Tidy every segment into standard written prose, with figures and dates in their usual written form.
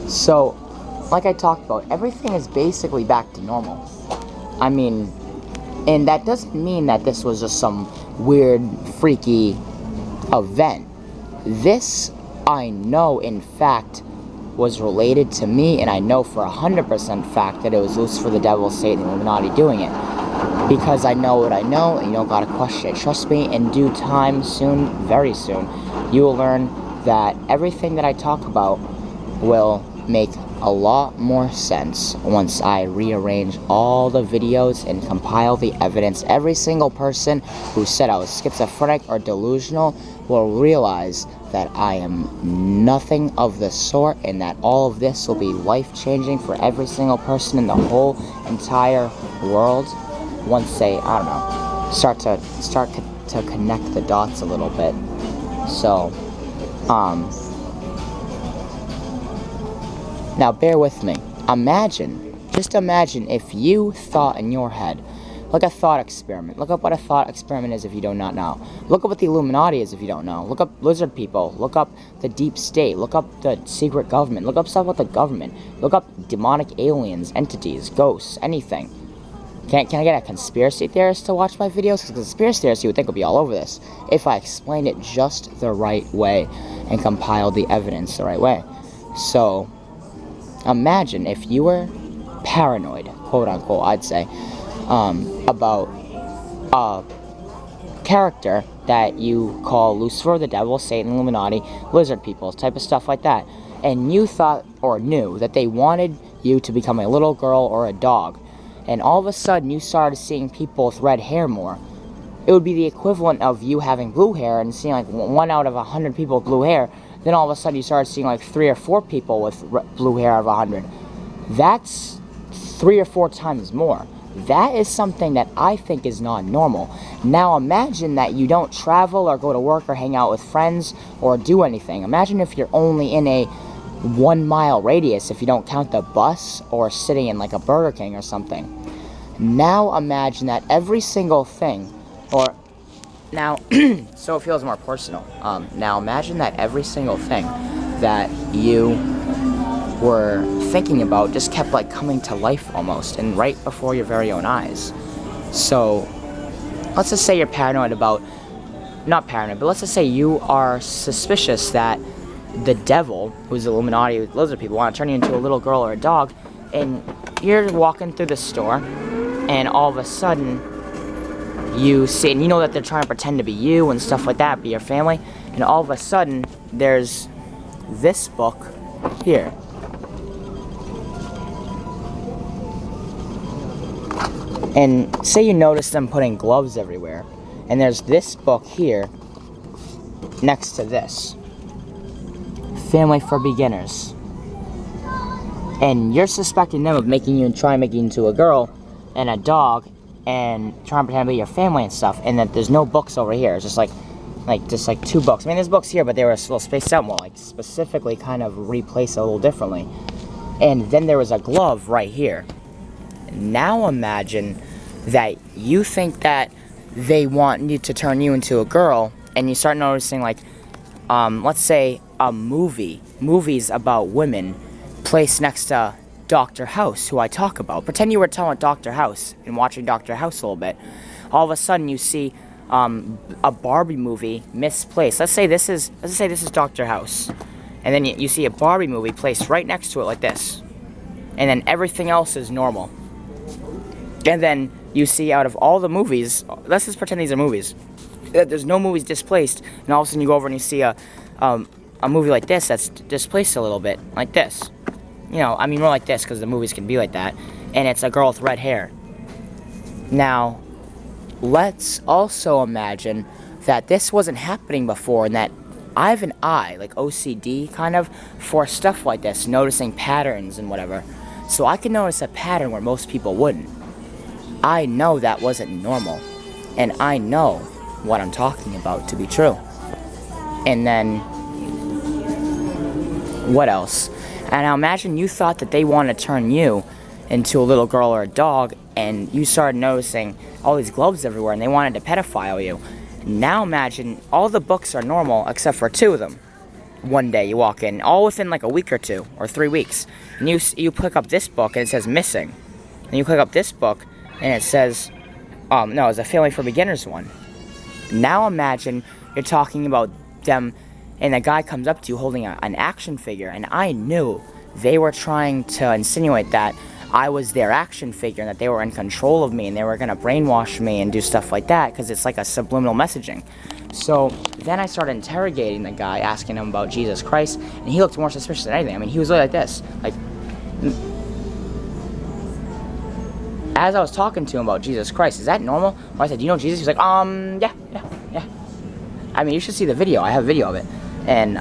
So, like I talked about, everything is basically back to normal. I mean, and that doesn't mean that this was just some weird, freaky event. This, I know, in fact, was related to me, and I know for 100% fact that it was Lucifer, the devil, Satan, and Illuminati doing it. Because I know what I know, and you don't gotta question it. Trust me, in due time, soon, very soon, you will learn that everything that I talk about will make a lot more sense once I rearrange all the videos and compile the evidence. Every single person who said I was schizophrenic or delusional will realize that I am nothing of the sort, and that all of this will be life-changing for every single person in the whole entire world once they, I don't know, start to connect the dots a little bit. So, now bear with me. Just imagine if you thought in your head, like a thought experiment. Look up what a thought experiment is if you do not know. Look up what the Illuminati is if you don't know. Look up lizard people. Look up the deep state. Look up the secret government. Look up stuff about the government. Look up demonic aliens, entities, ghosts, anything. Can I get a conspiracy theorist to watch my videos? Because conspiracy theorists, you would think, would be all over this if I explained it just the right way and compiled the evidence the right way. So, imagine if you were paranoid, quote unquote, I'd say, about a character that you call Lucifer, the devil, Satan, Illuminati, lizard people, type of stuff like that. And you thought or knew that they wanted you to become a little girl or a dog. And all of a sudden you started seeing people with red hair more. It would be the equivalent of you having blue hair and seeing like 1 out of 100 people with blue hair. Then all of a sudden you started seeing like 3 or 4 people with blue hair out of 100. That's 3 or 4 times more. That is something that I think is not normal. Now imagine that you don't travel or go to work or hang out with friends or do anything. Imagine if you're only in a 1 mile radius, if you don't count the bus or sitting in like a Burger King or something. Now imagine that every single thing, or now, so it feels more personal. Now imagine that every single thing that you were thinking about just kept like coming to life almost, and right before your very own eyes. So, let's just say you're paranoid about, not paranoid, but let's just say you are suspicious that the devil, who's Illuminati, lizard people, want to turn you into a little girl or a dog, and you're walking through the store, and all of a sudden, you see, and you know that they're trying to pretend to be you and stuff like that, be your family, and all of a sudden, there's this book here. And say you notice them putting gloves everywhere, and there's this book here next to this. Family for Beginners. And you're suspecting them of making you into a girl and a dog and trying to pretend to be your family and stuff, and that there's no books over here. It's just like 2 books. I mean, there's books here, but they were a little spaced out more, like specifically kind of replaced a little differently. And then there was a glove right here. Now imagine that you think that they want you to turn you into a girl, and you start noticing, like, let's say a movies about women placed next to Dr. House, who I talk about. Pretend you were telling Dr. House and watching Dr. House a little bit. All of a sudden you see a Barbie movie misplaced. Let's say this is Dr. House, and then you see a Barbie movie placed right next to it like this, and then everything else is normal. And then you see, out of all the movies, let's just pretend these are movies, there's no movies displaced, and all of a sudden you go over and you see a movie like this that's displaced a little bit, like this. You know, I mean more like this, because the movies can be like that, and it's a girl with red hair. Now, let's also imagine that this wasn't happening before, and that I have an eye, like OCD kind of, for stuff like this, noticing patterns and whatever. So I can notice a pattern where most people wouldn't. I know that wasn't normal, and I know what I'm talking about to be true. And then, what else? And now imagine you thought that they wanted to turn you into a little girl or a dog, and you started noticing all these gloves everywhere, and they wanted to pedophile you. Now imagine all the books are normal except for 2 of them. one day you walk in, all within like a week or 2 or 3 weeks, and you pick up this book and it says missing, and you pick up this book and it says, no, it's a Family for Beginners one. Now imagine you're talking about them, and a guy comes up to you holding an action figure, and I knew they were trying to insinuate that I was their action figure and that they were in control of me and they were going to brainwash me and do stuff like that, because it's like a subliminal messaging. So then I started interrogating the guy, asking him about Jesus Christ, and he looked more suspicious than anything. I mean, he was like this, like, as I was talking to him about Jesus Christ, is that normal? I said, do you know Jesus? He was like, yeah. I mean, you should see the video. I have a video of it. And,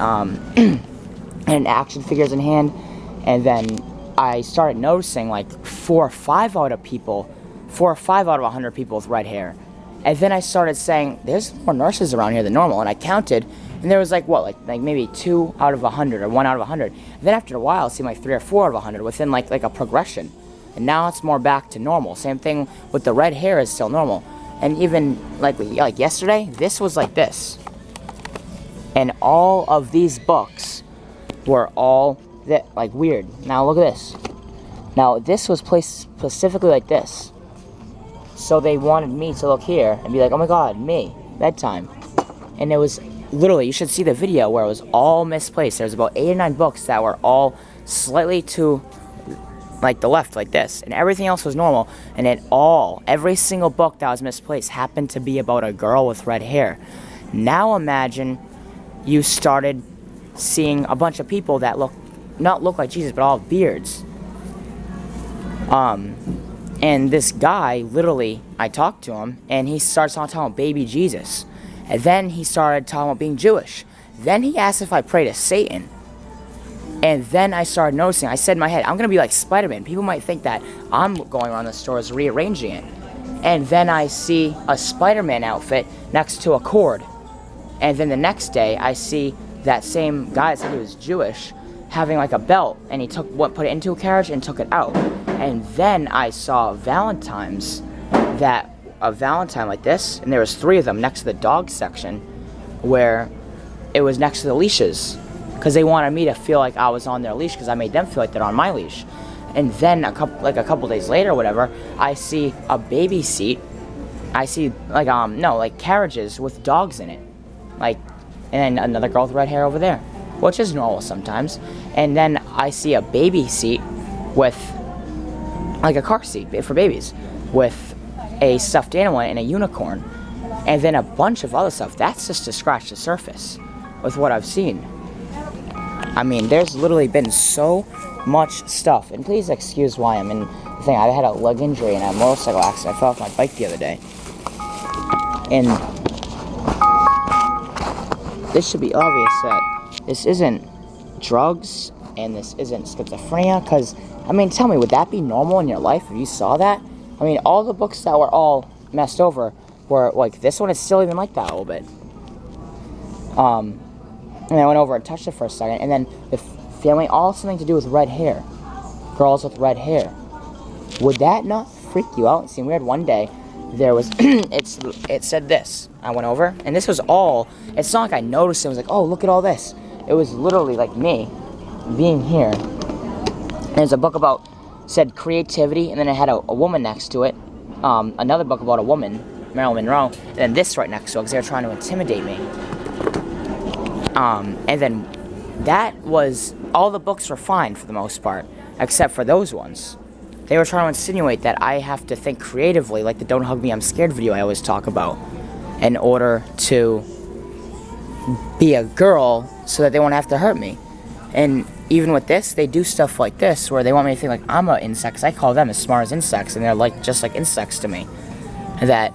and action figures in hand. And then I started noticing like 4 or 5 out of 100 people with red hair. And then I started saying, there's more nurses around here than normal. And I counted, and there was like, what, like maybe 2 out of 100 or 1 out of 100. And then after a while, it seemed like 3 or 4 out of 100 within like a progression. And now it's more back to normal. Same thing with the red hair is still normal. And even like yesterday, this was like this. And all of these books were all that like weird. Now look at this. Now this was placed specifically like this. So they wanted me to look here and be like, oh my god, me, bedtime. And it was literally, you should see the video where it was all misplaced. There was about 8 or 9 books that were all slightly to like the left, like this, and everything else was normal, and every single book that was misplaced happened to be about a girl with red hair. Now imagine you started seeing a bunch of people that not look like Jesus, but all have beards. And this guy, literally, I talked to him, and he started talking about baby Jesus, and then he started talking about being Jewish. Then he asked if I pray to Satan. And then I started noticing, I said in my head, I'm going to be like Spider-Man. People might think that I'm going around the stores rearranging it. And then I see a Spider-Man outfit next to a cord. And then the next day, I see that same guy that said he was Jewish having like a belt. And he put it into a carriage and took it out. And then I saw Valentine's, a Valentine like this. And there was 3 of them next to the dog section where it was next to the leashes. Because they wanted me to feel like I was on their leash, because I made them feel like they're on my leash. And then a couple days later or whatever, I see a baby seat. I see like carriages with dogs in it. Like, and then another girl with red hair over there, which is normal sometimes. And then I see a baby seat with like a car seat for babies with a stuffed animal and a unicorn. And then a bunch of other stuff. That's just to scratch the surface with what I've seen. I mean, there's literally been so much stuff. And please excuse why I'm in the thing. I had a leg injury and a motorcycle accident. I fell off my bike the other day. And this should be obvious that this isn't drugs and this isn't schizophrenia. Because, I mean, tell me, would that be normal in your life if you saw that? I mean, all the books that were all messed over were like, this one is still even like that a little bit. And I went over and touched it for a second, and then the family, all something to do with red hair. Girls with red hair. Would that not freak you out? It seemed weird. One day, there was, it said this. I went over, and this was all, it's not like I noticed it. It was like, oh, look at all this. It was literally like me being here. And there's a book about, said creativity, and then it had a woman next to it. Another book about a woman, Marilyn Monroe, and then this right next to it, because they were trying to intimidate me. And then that was, all the books were fine for the most part, except for those ones. They were trying to insinuate that I have to think creatively, like the Don't Hug Me, I'm Scared video I always talk about, in order to be a girl so that they won't have to hurt me. And even with this, they do stuff like this, where they want me to think like I'm an insect, 'cause I call them as smart as insects, and they're like just like insects to me. That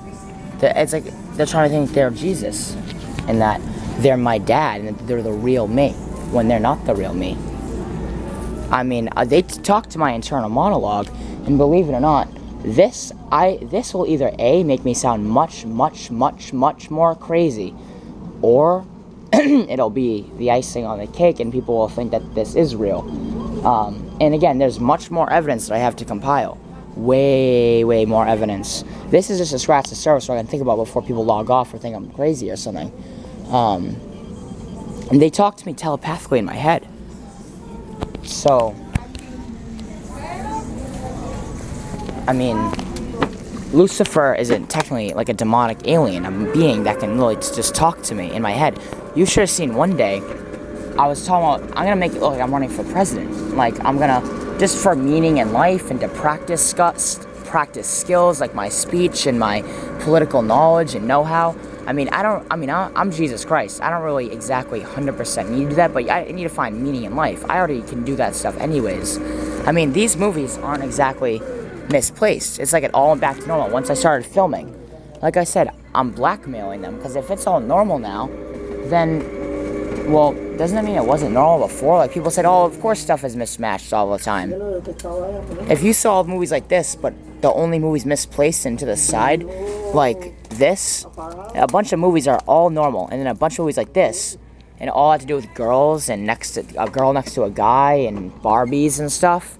it's like they're trying to think they're Jesus, and that they're my dad, and they're the real me, when they're not the real me. I mean, they talk to my internal monologue, and believe it or not, this will either A, make me sound much more crazy, or it'll be the icing on the cake, and people will think that this is real. And again, there's much more evidence that I have to compile. Way more evidence. This is just to scratch the surface so I can think about before people log off or think I'm crazy or something. And they talk to me telepathically in my head. So, I mean, Lucifer isn't technically like a demonic alien, a being that can really just talk to me in my head. You should have seen one day, I was talking about, I'm gonna make it look like I'm running for president. Like, I'm gonna, just for meaning in life and to practice skills like my speech and my political knowledge and know-how. I'm Jesus Christ. I don't really exactly 100% need to do that, but I need to find meaning in life. I already can do that stuff anyways. I mean, these movies aren't exactly misplaced. It's like it all went back to normal once I started filming. Like I said, I'm blackmailing them, because if it's all normal now, then, well, doesn't that mean it wasn't normal before? Like, people said, oh, of course stuff is mismatched all the time. If you saw movies like this, but the only movies misplaced into the side, like this, a bunch of movies are all normal, and then a bunch of movies like this, and all had to do with girls, and a girl next to a guy, and Barbies and stuff.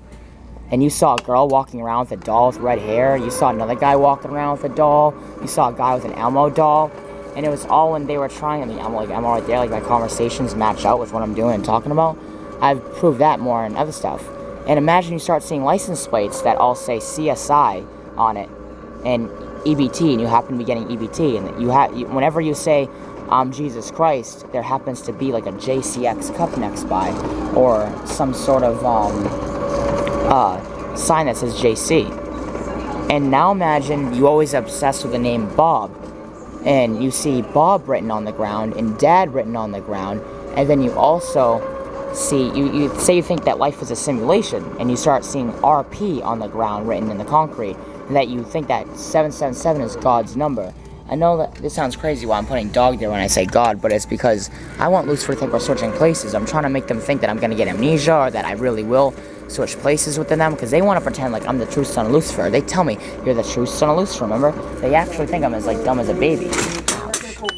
And you saw a girl walking around with a doll with red hair. You saw another guy walking around with a doll. You saw a guy with an Elmo doll. And it was all when they were trying. I mean, I'm right there. Like, my conversations match out with what I'm doing and talking about. I've proved that more in other stuff. And imagine you start seeing license plates that all say CSI on it and EBT, and you happen to be getting EBT. And whenever you say, I'm Jesus Christ, there happens to be like a JCX cup next by, or some sort of sign that says JC. And now imagine you always obsessed with the name Bob, and you see Bob written on the ground and Dad written on the ground, and then you also see, you say you think that life is a simulation, and you start seeing RP on the ground written in the concrete, and that you think that 777 is God's number. I know that this sounds crazy why I'm putting dog there when I say God, but it's because I want Lucifer to think we're switching places. I'm trying to make them think that I'm going to get amnesia, or that I really will switch places with them, because they want to pretend like I'm the true son of Lucifer. They tell me, you're the true son of Lucifer, remember? They actually think I'm as like dumb as a baby.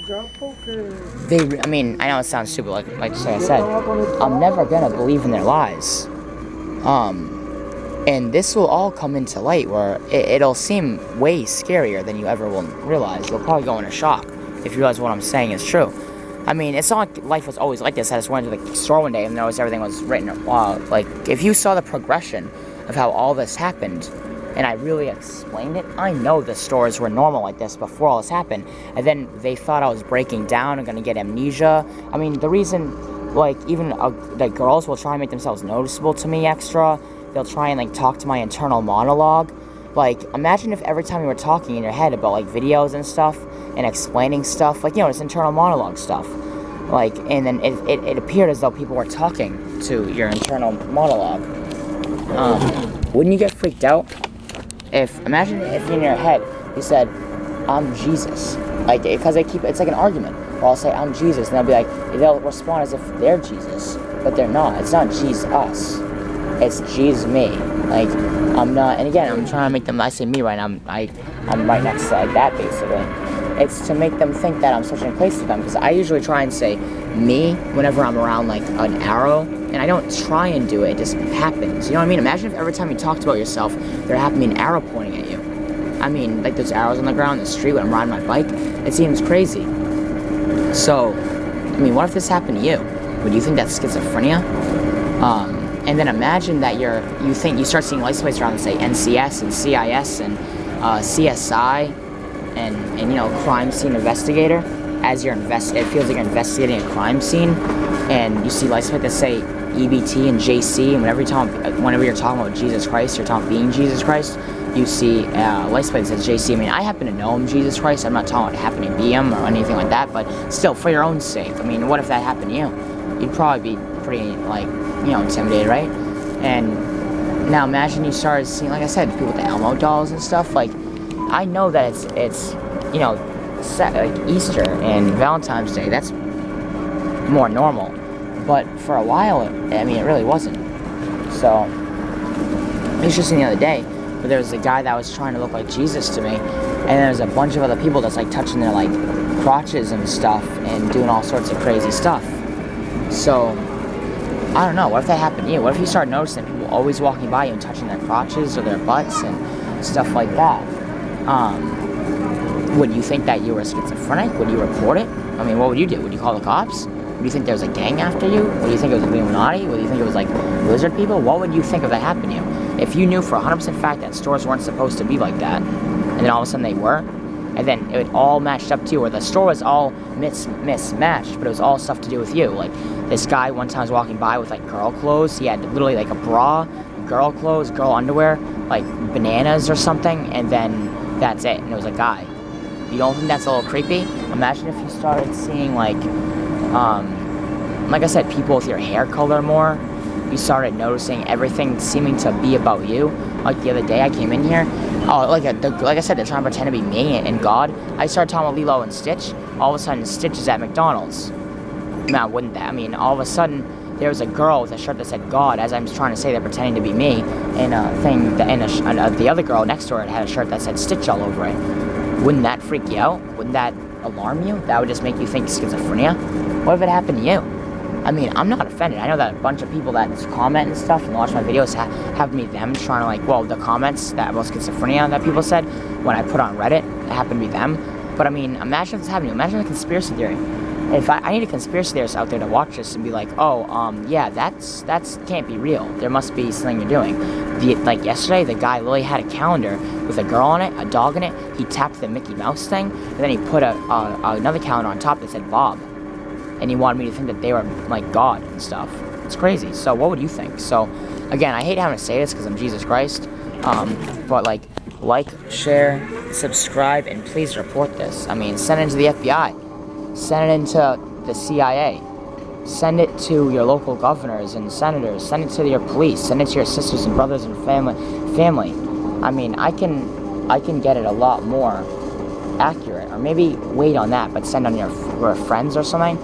I know it sounds stupid, like I said, I'm never going to believe in their lies. And this will all come into light where it'll seem way scarier than you ever will realize. You'll probably go into shock if you realize what I'm saying is true. I mean, it's not like life was always like this. I just went to the store one day and noticed everything was written. Like, if you saw the progression of how all this happened, and I really explained it, I know the stores were normal like this before all this happened. And then they thought I was breaking down and going to get amnesia. I mean, the reason, like, even the girls will try and make themselves noticeable to me extra. They'll try and, like, talk to my internal monologue. Like, imagine if every time you were talking in your head about, like, videos and stuff, and explaining stuff, like, this internal monologue stuff. Like, and then it appeared as though people were talking to your internal monologue. Wouldn't you get freaked out? Imagine if in your head you said, I'm Jesus. Like, because it's like an argument. Or I'll say, I'm Jesus, and they'll respond as if they're Jesus. But they're not. It's not Jesus. It's Jesus me. Like, I'm not, and again, I'm trying to make them, I say me right now, I'm right next to like that, basically. It's to make them think that I'm switching places with them, because I usually try and say me whenever I'm around like an arrow, and I don't try and do it, it just happens. You know what I mean? Imagine if every time you talked about yourself, there happened to be an arrow pointing at you. I mean, like those arrows on the ground in the street when I'm riding my bike, it seems crazy. So, I mean, what if this happened to you? Would you think that's schizophrenia? And then imagine that you start seeing license plates around that say NCS and CIS and CSI and crime scene investigator. As it feels like you're investigating a crime scene, and you see license plates that say EBT and JC, and whenever you're talking about Jesus Christ, you're talking being Jesus Christ, you see license plate that says JC. I mean, I happen to know him, Jesus Christ. I'm not talking about happening to be him or anything like that, but still, for your own sake. I mean, what if that happened to you? You'd probably be pretty, intimidated, right? And now imagine you started seeing, like I said, people with the Elmo dolls and stuff. Like, I know that it's like Easter and Valentine's Day. That's more normal. But for a while, it really wasn't. So, it was just the other day where there was a guy that was trying to look like Jesus to me, and there was a bunch of other people that's like touching their like crotches and stuff and doing all sorts of crazy stuff. So, I don't know, what if that happened to you? What if you start noticing people always walking by you and touching their crotches or their butts and stuff like that? Would you think that you were schizophrenic? Would you report it? I mean, what would you do? Would you call the cops? you think there was a gang after you? Would you think it was Illuminati? Would you think it was like lizard people? What would you think if that happened to you? If you knew for 100% fact that stores weren't supposed to be like that, and then all of a sudden they were, and then it all matched up to you, where the store was all mismatched, but it was all stuff to do with you. Like, this guy one time was walking by with, like, girl clothes. He had literally, like, a bra, girl clothes, girl underwear, like, bananas or something, and then that's it, and it was a guy. You don't think that's a little creepy? Imagine if you started seeing, like I said, people with your hair color more. You started noticing everything seeming to be about you. Like the other day, I came in here. Oh, like I said, they're trying to pretend to be me and God. I started talking about Lilo and Stitch. All of a sudden, Stitch is at McDonald's. Now, wouldn't that? I mean, all of a sudden, there was a girl with a shirt that said God. As I'm trying to say, they're pretending to be me. And the other girl next to her had a shirt that said Stitch all over it. Wouldn't that freak you out? Wouldn't that alarm you? That would just make you think schizophrenia? What if it happened to you? I mean, I'm not offended. I know that a bunch of people that comment and stuff and watch my videos have me them trying to, like, well, the comments that about schizophrenia that people said when I put on Reddit, it happened to be them. But I mean, imagine if it's happening. Imagine a conspiracy theory. If I need a conspiracy theorist out there to watch this and be like, oh, yeah, that's can't be real. There must be something you're doing. Like yesterday, the guy literally had a calendar with a girl on it, a dog in it. He tapped the Mickey Mouse thing, and then he put another calendar on top that said Bob. And he wanted me to think that they were, like, God and stuff. It's crazy. So what would you think? So, again, I hate having to say this because I'm Jesus Christ. But, like, share, subscribe, and please report this. I mean, send it to the FBI. Send it into the CIA. Send it to your local governors and senators. Send it to your police. Send it to your sisters and brothers and family. I mean, I can get it a lot more accurate, or maybe wait on that, but send on your friends or something.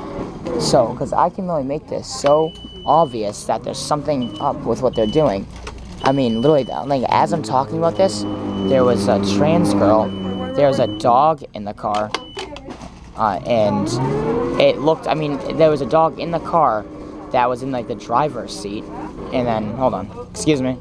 So, because I can really make this so obvious that there's something up with what they're doing. I mean, literally, like, as I'm talking about this, there was a trans girl, there was a dog in the car, and it looked, I mean, there was a dog in the car that was in, like, the driver's seat, and then, hold on, excuse me,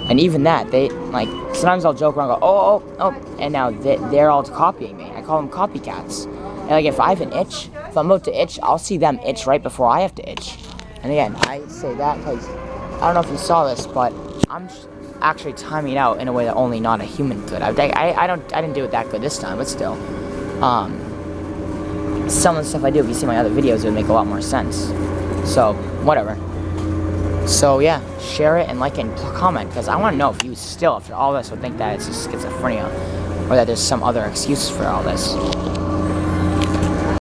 and even that, they, like, sometimes I'll joke around and go, oh, and now they're all copying me. I call them copycats. And, like, if I have an itch, if I'm about to itch, I'll see them itch right before I have to itch. And again, I say that because, I don't know if you saw this, but I'm actually timing it out in a way that only not a human could. I didn't do it that good this time, but still. Some of the stuff I do, if you see my other videos, it would make a lot more sense. So, whatever. So, yeah, share it and like it and comment, because I want to know if you still, after all this, would think that it's just schizophrenia, or that there's some other excuse for all this.